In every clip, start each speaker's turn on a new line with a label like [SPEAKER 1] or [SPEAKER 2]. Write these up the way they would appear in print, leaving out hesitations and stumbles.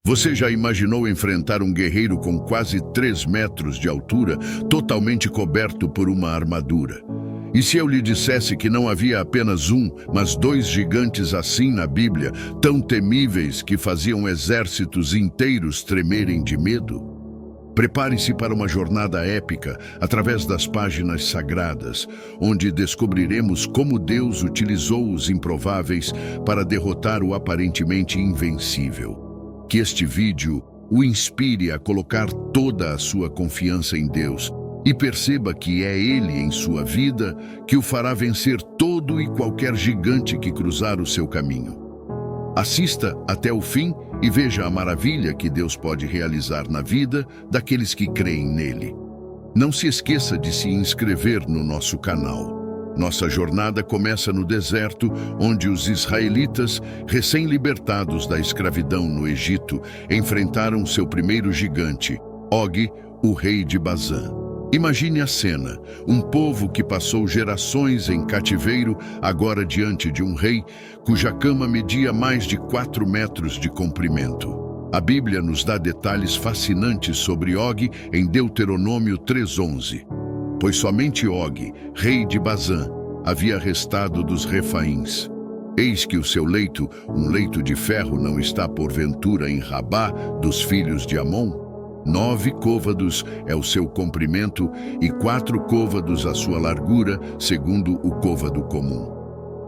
[SPEAKER 1] Você já imaginou enfrentar um guerreiro com quase 3 metros de altura, totalmente coberto por uma armadura? E se eu lhe dissesse que não havia apenas um, mas 2 gigantes assim na Bíblia, tão temíveis que faziam exércitos inteiros tremerem de medo? Prepare-se para uma jornada épica através das páginas sagradas, onde descobriremos como Deus utilizou os improváveis para derrotar o aparentemente invencível. Que este vídeo o inspire a colocar toda a sua confiança em Deus e perceba que é Ele em sua vida que o fará vencer todo e qualquer gigante que cruzar o seu caminho. Assista até o fim e veja a maravilha que Deus pode realizar na vida daqueles que creem nele. Não se esqueça de se inscrever no nosso canal. Nossa jornada começa no deserto, onde os israelitas, recém-libertados da escravidão no Egito, enfrentaram seu primeiro gigante, Og, o rei de Bazã. Imagine a cena, um povo que passou gerações em cativeiro, agora diante de um rei cuja cama media mais de 4 metros de comprimento. A Bíblia nos dá detalhes fascinantes sobre Og em Deuteronômio 3:11. Pois somente Og, rei de Bazã, havia restado dos Refaíns. Eis que o seu leito, um leito de ferro, não está porventura em Rabá dos filhos de Amon? 9 côvados é o seu comprimento e 4 côvados a sua largura, segundo o côvado comum.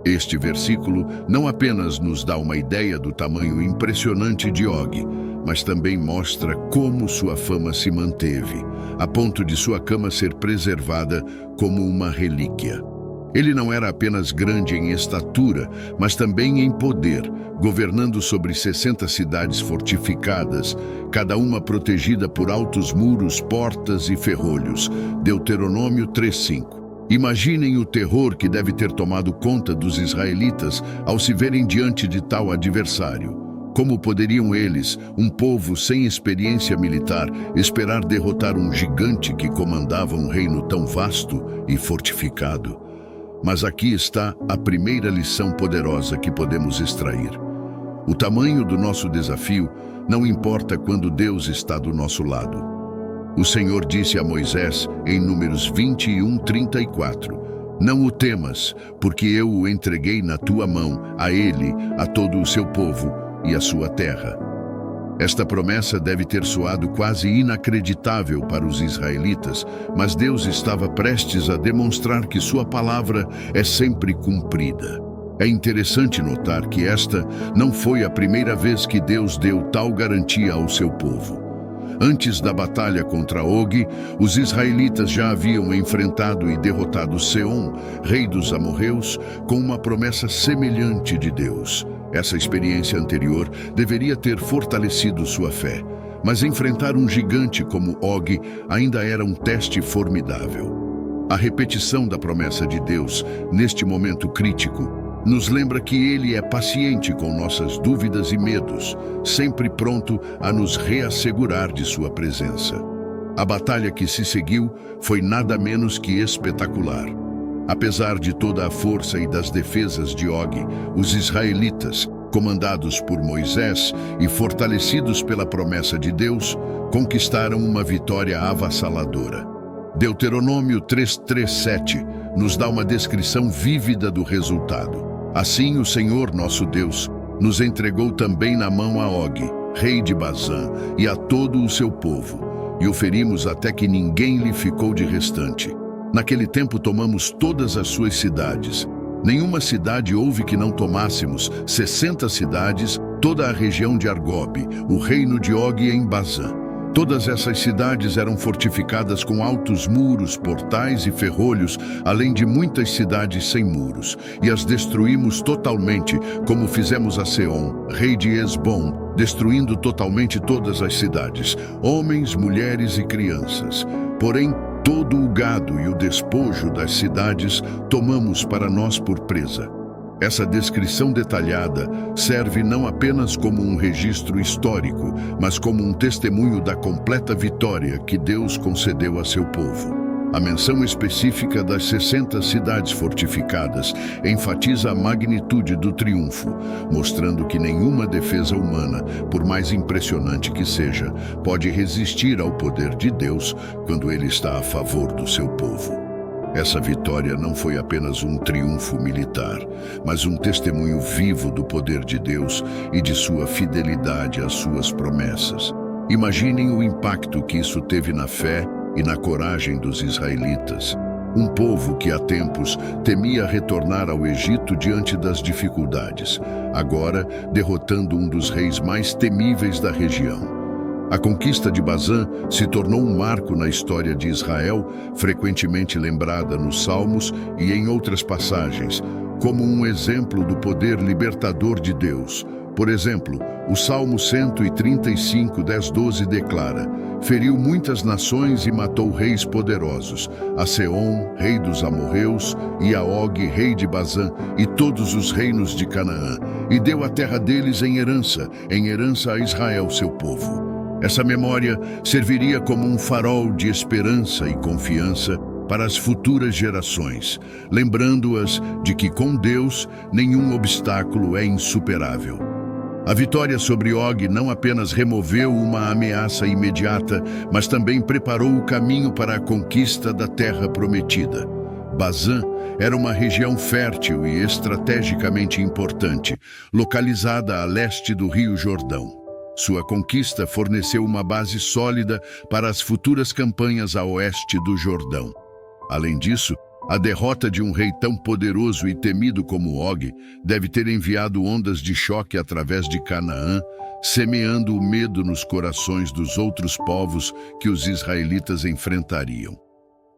[SPEAKER 1] Este versículo não apenas nos dá uma ideia do tamanho impressionante de Og, mas também mostra como sua fama se manteve, a ponto de sua cama ser preservada como uma relíquia. Ele não era apenas grande em estatura, mas também em poder, governando sobre 60 cidades fortificadas, cada uma protegida por altos muros, portas e ferrolhos. Deuteronômio 3:5. Imaginem o terror que deve ter tomado conta dos israelitas ao se verem diante de tal adversário. Como poderiam eles, um povo sem experiência militar, esperar derrotar um gigante que comandava um reino tão vasto e fortificado? Mas aqui está a primeira lição poderosa que podemos extrair. O tamanho do nosso desafio não importa quando Deus está do nosso lado. O Senhor disse a Moisés em Números 21:34, não o temas, porque eu o entreguei na tua mão, a ele, a todo o seu povo e a sua terra. Esta promessa deve ter soado quase inacreditável para os israelitas, mas Deus estava prestes a demonstrar que sua palavra é sempre cumprida. É interessante notar que esta não foi a primeira vez que Deus deu tal garantia ao seu povo. Antes da batalha contra Og, os israelitas já haviam enfrentado e derrotado Seom, rei dos amorreus, com uma promessa semelhante de Deus. Essa experiência anterior deveria ter fortalecido sua fé, mas enfrentar um gigante como Og ainda era um teste formidável. A repetição da promessa de Deus, neste momento crítico, nos lembra que Ele é paciente com nossas dúvidas e medos, sempre pronto a nos reassegurar de sua presença. A batalha que se seguiu foi nada menos que espetacular. Apesar de toda a força e das defesas de Og, os israelitas, comandados por Moisés e fortalecidos pela promessa de Deus, conquistaram uma vitória avassaladora. Deuteronômio 3:7 nos dá uma descrição vívida do resultado. Assim o Senhor nosso Deus nos entregou também na mão a Og, rei de Bazã, e a todo o seu povo, e o ferimos até que ninguém lhe ficou de restante. Naquele tempo tomamos todas as suas cidades. Nenhuma cidade houve que não tomássemos, 60 cidades, toda a região de Argob, o reino de Og em Bazã. Todas essas cidades eram fortificadas com altos muros, portais e ferrolhos, além de muitas cidades sem muros, e as destruímos totalmente, como fizemos a Seom, rei de Hesbom, destruindo totalmente todas as cidades, homens, mulheres e crianças. Porém, todo o gado e o despojo das cidades tomamos para nós por presa. Essa descrição detalhada serve não apenas como um registro histórico, mas como um testemunho da completa vitória que Deus concedeu a seu povo. A menção específica das 60 cidades fortificadas enfatiza a magnitude do triunfo, mostrando que nenhuma defesa humana, por mais impressionante que seja, pode resistir ao poder de Deus quando ele está a favor do seu povo. Essa vitória não foi apenas um triunfo militar, mas um testemunho vivo do poder de Deus e de sua fidelidade às suas promessas. Imaginem o impacto que isso teve na fé e na coragem dos israelitas. Um povo que há tempos temia retornar ao Egito diante das dificuldades, agora derrotando um dos reis mais temíveis da região. A conquista de Bazã se tornou um marco na história de Israel, frequentemente lembrada nos Salmos e em outras passagens, como um exemplo do poder libertador de Deus. Por exemplo, o Salmo 135, 10-12 declara: feriu muitas nações e matou reis poderosos, a Seom, rei dos amorreus, e a Og, rei de Bazã, e todos os reinos de Canaã, e deu a terra deles em herança a Israel, seu povo. Essa memória serviria como um farol de esperança e confiança para as futuras gerações, lembrando-as de que com Deus nenhum obstáculo é insuperável. A vitória sobre Og não apenas removeu uma ameaça imediata, mas também preparou o caminho para a conquista da terra prometida. Bazã era uma região fértil e estrategicamente importante, localizada a leste do Rio Jordão. Sua conquista forneceu uma base sólida para as futuras campanhas a oeste do Jordão. Além disso, a derrota de um rei tão poderoso e temido como Og deve ter enviado ondas de choque através de Canaã, semeando o medo nos corações dos outros povos que os israelitas enfrentariam.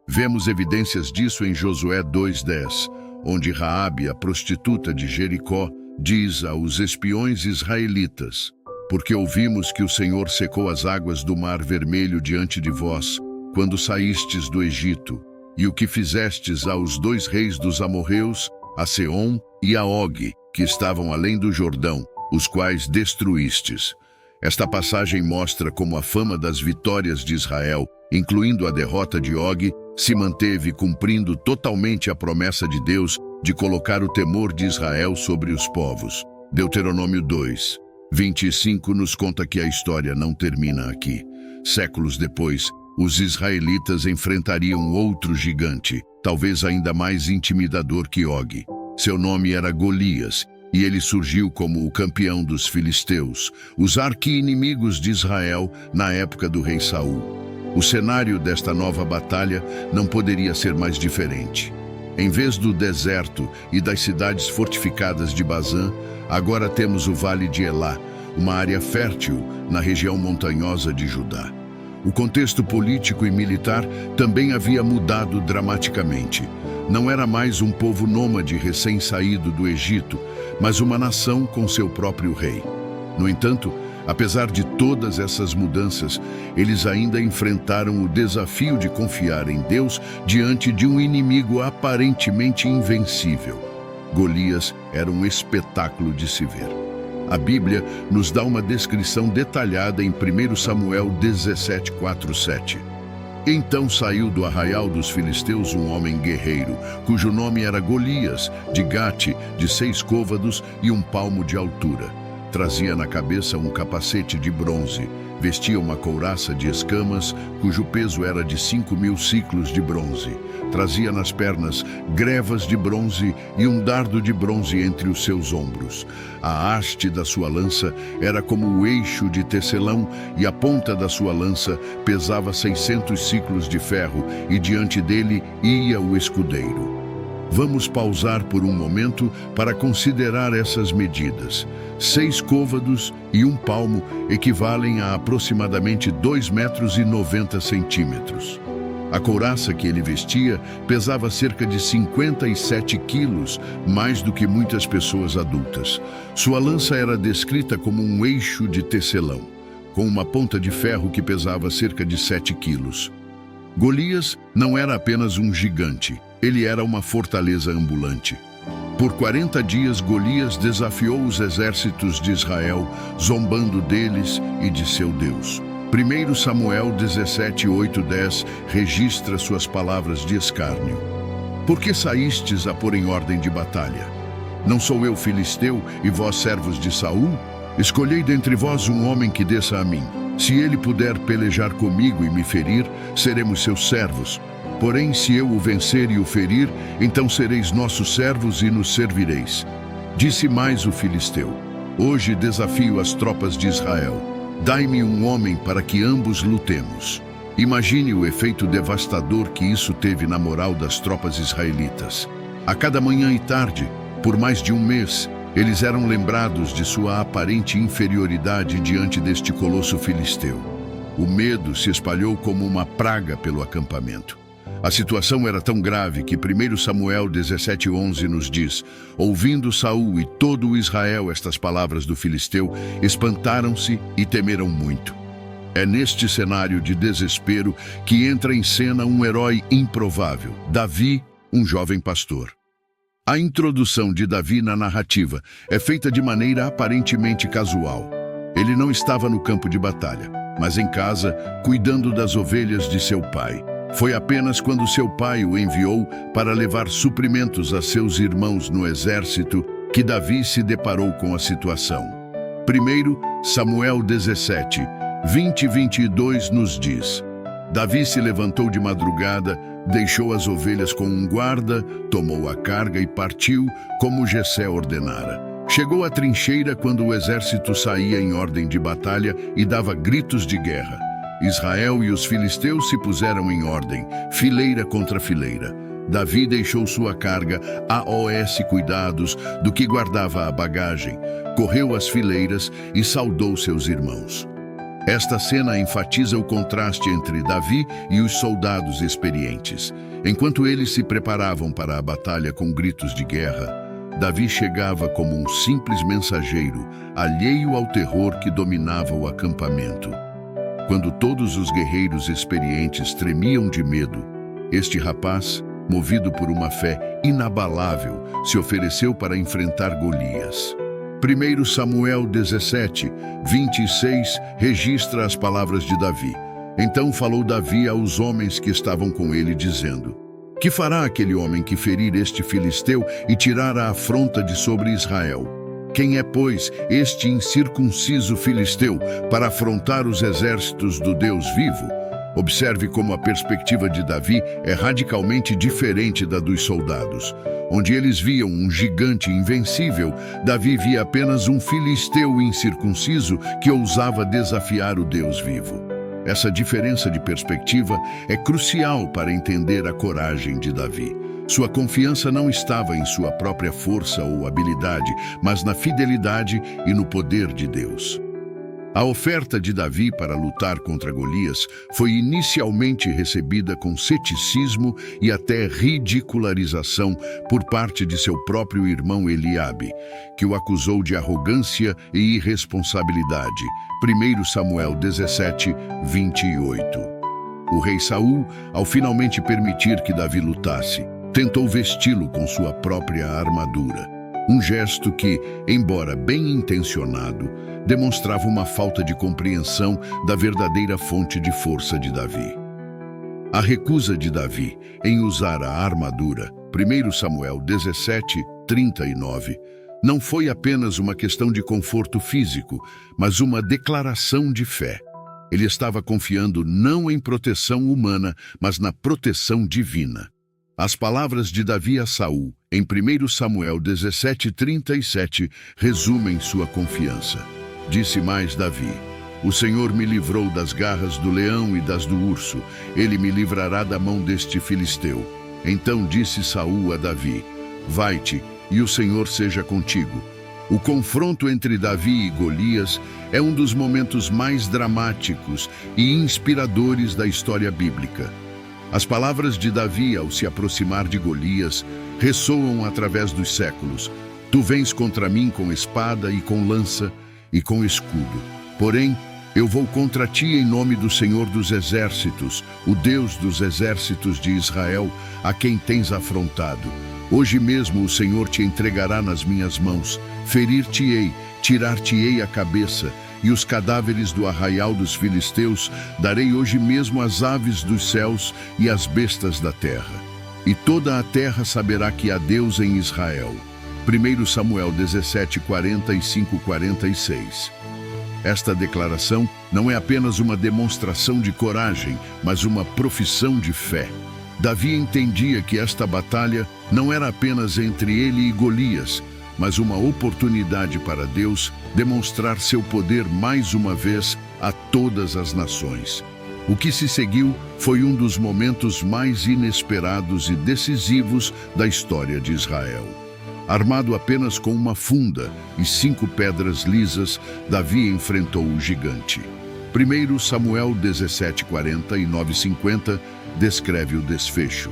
[SPEAKER 1] Vemos evidências disso em Josué 2:10, onde Raabe, a prostituta de Jericó, diz aos espiões israelitas: porque ouvimos que o Senhor secou as águas do Mar Vermelho diante de vós, quando saístes do Egito, e o que fizestes aos 2 reis dos amorreus, a Seom e a Og, que estavam além do Jordão, os quais destruístes. Esta passagem mostra como a fama das vitórias de Israel, incluindo a derrota de Og, se manteve cumprindo totalmente a promessa de Deus de colocar o temor de Israel sobre os povos. Deuteronômio 2:25 nos conta que a história não termina aqui. Séculos depois, os israelitas enfrentariam outro gigante, talvez ainda mais intimidador que Og. Seu nome era Golias, e ele surgiu como o campeão dos filisteus, os arqui-inimigos de Israel na época do rei Saul. O cenário desta nova batalha não poderia ser mais diferente. Em vez do deserto e das cidades fortificadas de Bazã, agora temos o Vale de Elá, uma área fértil na região montanhosa de Judá. O contexto político e militar também havia mudado dramaticamente. Não era mais um povo nômade recém-saído do Egito, mas uma nação com seu próprio rei. No entanto, apesar de todas essas mudanças, eles ainda enfrentaram o desafio de confiar em Deus diante de um inimigo aparentemente invencível. Golias era um espetáculo de se ver. A Bíblia nos dá uma descrição detalhada em 1 Samuel 17:4-7. Então saiu do arraial dos filisteus um homem guerreiro, cujo nome era Golias, de Gate, de 6 côvados e 1 palmo de altura. Trazia na cabeça um capacete de bronze, vestia uma couraça de escamas, cujo peso era de 5.000 siclos de bronze. Trazia nas pernas grevas de bronze e um dardo de bronze entre os seus ombros. A haste da sua lança era como o eixo de tecelão, e a ponta da sua lança pesava 600 siclos de ferro, e diante dele ia o escudeiro. Vamos pausar por um momento para considerar essas medidas. 6 côvados e 1 palmo equivalem a aproximadamente 2,90 metros. A couraça que ele vestia pesava cerca de 57 quilos, mais do que muitas pessoas adultas. Sua lança era descrita como um eixo de tecelão, com uma ponta de ferro que pesava cerca de 7 quilos. Golias não era apenas um gigante, ele era uma fortaleza ambulante. Por 40 dias, Golias desafiou os exércitos de Israel, zombando deles e de seu Deus. 1 Samuel 17, 8, 10 registra suas palavras de escárnio. Por que saístes a pôr em ordem de batalha? Não sou eu filisteu e vós servos de Saul? Escolhei dentre vós um homem que desça a mim. Se ele puder pelejar comigo e me ferir, seremos seus servos. Porém, se eu o vencer e o ferir, então sereis nossos servos e nos servireis. Disse mais o filisteu: hoje desafio as tropas de Israel. Dai-me um homem para que ambos lutemos. Imagine o efeito devastador que isso teve na moral das tropas israelitas. A cada manhã e tarde, por mais de um mês, eles eram lembrados de sua aparente inferioridade diante deste colosso filisteu. O medo se espalhou como uma praga pelo acampamento. A situação era tão grave que 1 Samuel 17:11 nos diz: ouvindo Saul e todo o Israel estas palavras do filisteu, espantaram-se e temeram muito. É neste cenário de desespero que entra em cena um herói improvável, Davi, um jovem pastor. A introdução de Davi na narrativa é feita de maneira aparentemente casual. Ele não estava no campo de batalha, mas em casa, cuidando das ovelhas de seu pai. Foi apenas quando seu pai o enviou para levar suprimentos a seus irmãos no exército que Davi se deparou com a situação. 1 Samuel 17, 20 e 22 nos diz: Davi se levantou de madrugada, deixou as ovelhas com um guarda, tomou a carga e partiu, como Jessé ordenara. Chegou à trincheira quando o exército saía em ordem de batalha e dava gritos de guerra. Israel e os filisteus se puseram em ordem, fileira contra fileira. Davi deixou sua carga a cuidados do que guardava a bagagem, correu às fileiras e saudou seus irmãos. Esta cena enfatiza o contraste entre Davi e os soldados experientes. Enquanto eles se preparavam para a batalha com gritos de guerra, Davi chegava como um simples mensageiro, alheio ao terror que dominava o acampamento. Quando todos os guerreiros experientes tremiam de medo, este rapaz, movido por uma fé inabalável, se ofereceu para enfrentar Golias. 1 Samuel 17, 26 registra as palavras de Davi. Então falou Davi aos homens que estavam com ele, dizendo: que fará aquele homem que ferir este filisteu e tirar a afronta de sobre Israel? Quem é, pois, este incircunciso filisteu para afrontar os exércitos do Deus vivo? Observe como a perspectiva de Davi é radicalmente diferente da dos soldados. Onde eles viam um gigante invencível, Davi via apenas um filisteu incircunciso que ousava desafiar o Deus vivo. Essa diferença de perspectiva é crucial para entender a coragem de Davi. Sua confiança não estava em sua própria força ou habilidade, mas na fidelidade e no poder de Deus. A oferta de Davi para lutar contra Golias foi inicialmente recebida com ceticismo e até ridicularização por parte de seu próprio irmão Eliabe, que o acusou de arrogância e irresponsabilidade. 1 Samuel 17, 28. O rei Saul, ao finalmente permitir que Davi lutasse, tentou vesti-lo com sua própria armadura. Um gesto que, embora bem intencionado, demonstrava uma falta de compreensão da verdadeira fonte de força de Davi. A recusa de Davi em usar a armadura, 1 Samuel 17, 39, não foi apenas uma questão de conforto físico, mas uma declaração de fé. Ele estava confiando não em proteção humana, mas na proteção divina. As palavras de Davi a Saul, em 1 Samuel 17, 37, resumem sua confiança. Disse mais Davi: o Senhor me livrou das garras do leão e das do urso, ele me livrará da mão deste filisteu. Então disse Saul a Davi: vai-te, e o Senhor seja contigo. O confronto entre Davi e Golias é um dos momentos mais dramáticos e inspiradores da história bíblica. As palavras de Davi ao se aproximar de Golias ressoam através dos séculos. Tu vens contra mim com espada e com lança e com escudo. Porém, eu vou contra ti em nome do Senhor dos Exércitos, o Deus dos exércitos de Israel, a quem tens afrontado. Hoje mesmo o Senhor te entregará nas minhas mãos, ferir-te-ei, tirar-te-ei a cabeça, e os cadáveres do arraial dos filisteus darei hoje mesmo às aves dos céus e às bestas da terra. E toda a terra saberá que há Deus em Israel. 1 Samuel 17, 45, 46. Esta declaração não é apenas uma demonstração de coragem, mas uma profissão de fé. Davi entendia que esta batalha não era apenas entre ele e Golias, mas uma oportunidade para Deus demonstrar seu poder mais uma vez a todas as nações. O que se seguiu foi um dos momentos mais inesperados e decisivos da história de Israel. Armado apenas com uma funda e 5 pedras lisas, Davi enfrentou o gigante. 1 Samuel 17, 40 e 9, 50 descreve o desfecho.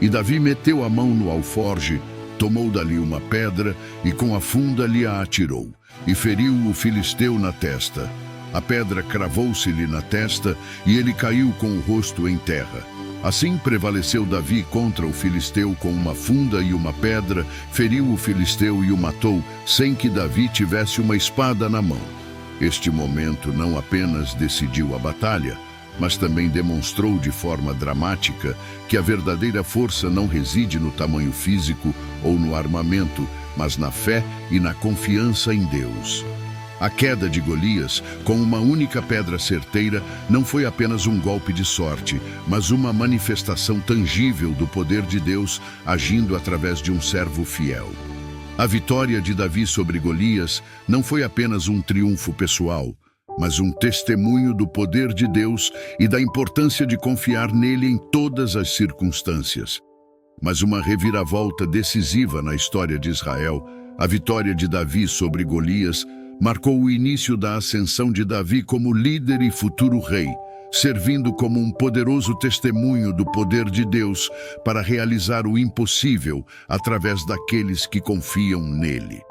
[SPEAKER 1] E Davi meteu a mão no alforge, tomou dali uma pedra e com a funda lhe a atirou, e feriu o filisteu na testa. A pedra cravou-se-lhe na testa e ele caiu com o rosto em terra. Assim prevaleceu Davi contra o filisteu com uma funda e uma pedra, feriu o filisteu e o matou, sem que Davi tivesse uma espada na mão. Este momento não apenas decidiu a batalha, mas também demonstrou de forma dramática que a verdadeira força não reside no tamanho físico ou no armamento, mas na fé e na confiança em Deus. A queda de Golias, com uma única pedra certeira, não foi apenas um golpe de sorte, mas uma manifestação tangível do poder de Deus agindo através de um servo fiel. A vitória de Davi sobre Golias não foi apenas um triunfo pessoal, mas um testemunho do poder de Deus e da importância de confiar nele em todas as circunstâncias. Mas uma reviravolta decisiva na história de Israel, a vitória de Davi sobre Golias, marcou o início da ascensão de Davi como líder e futuro rei, servindo como um poderoso testemunho do poder de Deus para realizar o impossível através daqueles que confiam nele.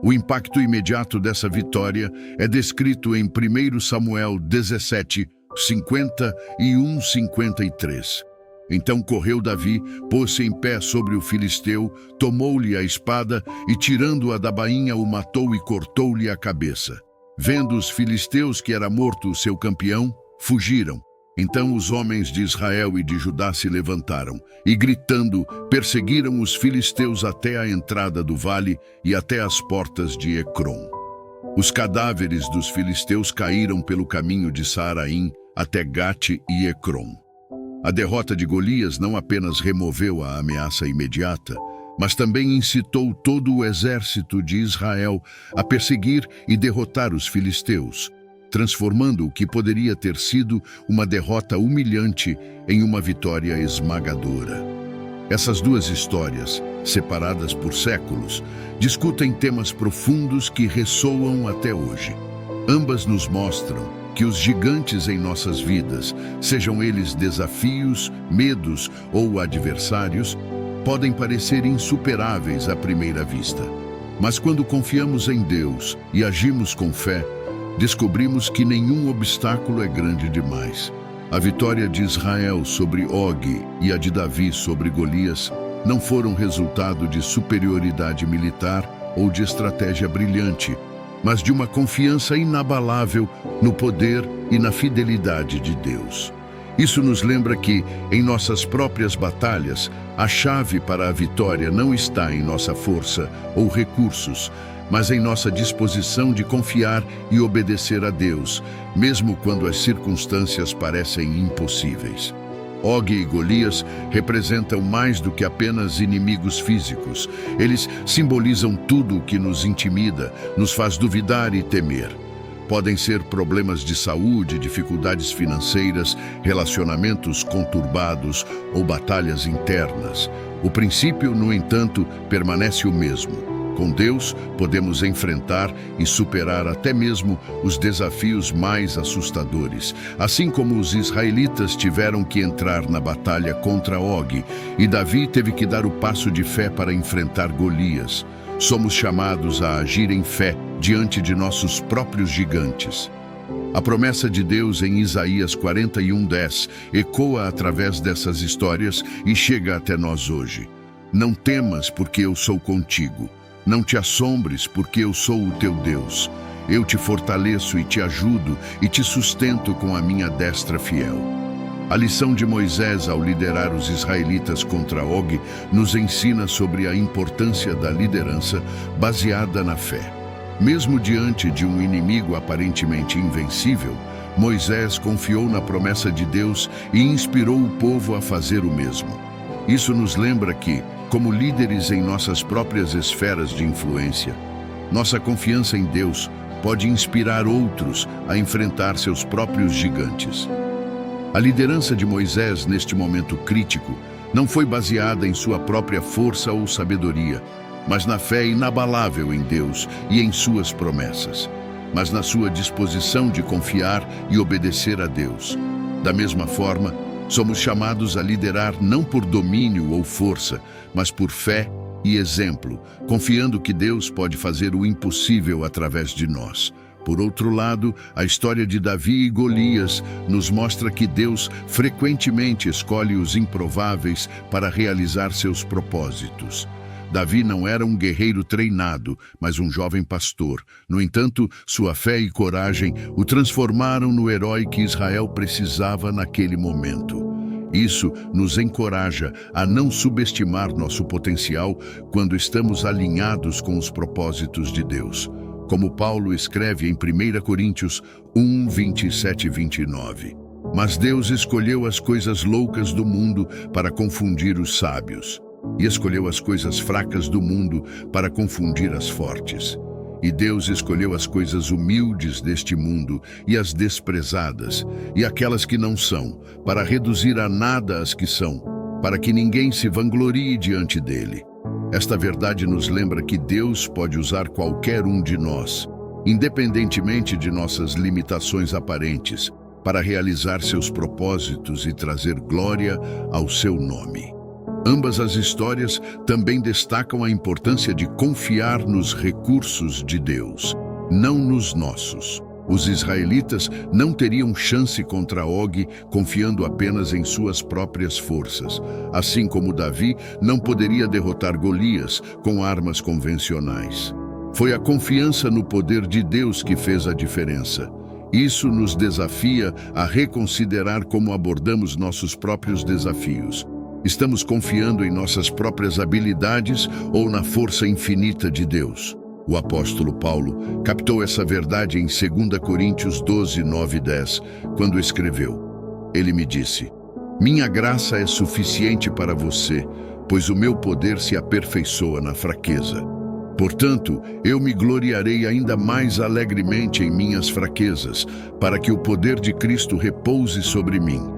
[SPEAKER 1] O impacto imediato dessa vitória é descrito em 1 Samuel 17, 50 e 1:53. Então correu Davi, pôs-se em pé sobre o filisteu, tomou-lhe a espada e, tirando-a da bainha, o matou e cortou-lhe a cabeça. Vendo os filisteus que era morto o seu campeão, fugiram. Então os homens de Israel e de Judá se levantaram e, gritando, perseguiram os filisteus até a entrada do vale e até as portas de Ecrom. Os cadáveres dos filisteus caíram pelo caminho de Saaraim até Gate e Ecrom. A derrota de Golias não apenas removeu a ameaça imediata, mas também incitou todo o exército de Israel a perseguir e derrotar os filisteus, transformando o que poderia ter sido uma derrota humilhante em uma vitória esmagadora. Essas duas histórias, separadas por séculos, discutem temas profundos que ressoam até hoje. Ambas nos mostram que os gigantes em nossas vidas, sejam eles desafios, medos ou adversários, podem parecer insuperáveis à primeira vista. Mas quando confiamos em Deus e agimos com fé, descobrimos que nenhum obstáculo é grande demais. A vitória de Israel sobre Og e a de Davi sobre Golias não foram resultado de superioridade militar ou de estratégia brilhante, mas de uma confiança inabalável no poder e na fidelidade de Deus. Isso nos lembra que, em nossas próprias batalhas, a chave para a vitória não está em nossa força ou recursos, mas em nossa disposição de confiar e obedecer a Deus, mesmo quando as circunstâncias parecem impossíveis. Og e Golias representam mais do que apenas inimigos físicos. Eles simbolizam tudo o que nos intimida, nos faz duvidar e temer. Podem ser problemas de saúde, dificuldades financeiras, relacionamentos conturbados ou batalhas internas. O princípio, no entanto, permanece o mesmo. Com Deus, podemos enfrentar e superar até mesmo os desafios mais assustadores, assim como os israelitas tiveram que entrar na batalha contra Og, e Davi teve que dar o passo de fé para enfrentar Golias. Somos chamados a agir em fé diante de nossos próprios gigantes. A promessa de Deus em Isaías 41:10 ecoa através dessas histórias e chega até nós hoje. Não temas, porque eu sou contigo. Não te assombres, porque eu sou o teu Deus. Eu te fortaleço e te ajudo e te sustento com a minha destra fiel. A lição de Moisés ao liderar os israelitas contra Og nos ensina sobre a importância da liderança baseada na fé. Mesmo diante de um inimigo aparentemente invencível, Moisés confiou na promessa de Deus e inspirou o povo a fazer o mesmo. Isso nos lembra que, como líderes em nossas próprias esferas de influência, nossa confiança em Deus pode inspirar outros a enfrentar seus próprios gigantes. A liderança de Moisés neste momento crítico não foi baseada em sua própria força ou sabedoria, mas na fé inabalável em Deus e em suas promessas, mas na sua disposição de confiar e obedecer a Deus. Da mesma forma, somos chamados a liderar não por domínio ou força, mas por fé e exemplo, confiando que Deus pode fazer o impossível através de nós. Por outro lado, a história de Davi e Golias nos mostra que Deus frequentemente escolhe os improváveis para realizar seus propósitos. Davi não era um guerreiro treinado, mas um jovem pastor. No entanto, sua fé e coragem o transformaram no herói que Israel precisava naquele momento. Isso nos encoraja a não subestimar nosso potencial quando estamos alinhados com os propósitos de Deus. Como Paulo escreve em 1 Coríntios 1, 27 e 29. Mas Deus escolheu as coisas loucas do mundo para confundir os sábios, e escolheu as coisas fracas do mundo para confundir as fortes. E Deus escolheu as coisas humildes deste mundo e as desprezadas, e aquelas que não são, para reduzir a nada as que são, para que ninguém se vanglorie diante dele. Esta verdade nos lembra que Deus pode usar qualquer um de nós, independentemente de nossas limitações aparentes, para realizar seus propósitos e trazer glória ao seu nome. Ambas as histórias também destacam a importância de confiar nos recursos de Deus, não nos nossos. Os israelitas não teriam chance contra Og confiando apenas em suas próprias forças, assim como Davi não poderia derrotar Golias com armas convencionais. Foi a confiança no poder de Deus que fez a diferença. Isso nos desafia a reconsiderar como abordamos nossos próprios desafios. Estamos confiando em nossas próprias habilidades ou na força infinita de Deus? O apóstolo Paulo captou essa verdade em 2 Coríntios 12, 9 e 10, quando escreveu: Ele me disse, minha graça é suficiente para você, pois o meu poder se aperfeiçoa na fraqueza. Portanto, eu me gloriarei ainda mais alegremente em minhas fraquezas, para que o poder de Cristo repouse sobre mim.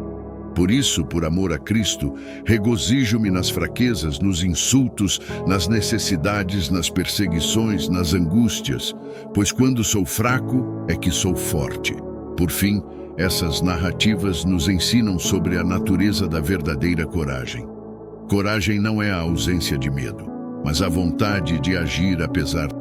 [SPEAKER 1] Por isso, por amor a Cristo, regozijo-me nas fraquezas, nos insultos, nas necessidades, nas perseguições, nas angústias, pois quando sou fraco é que sou forte. Por fim, essas narrativas nos ensinam sobre a natureza da verdadeira coragem. Coragem não é a ausência de medo, mas a vontade de agir apesar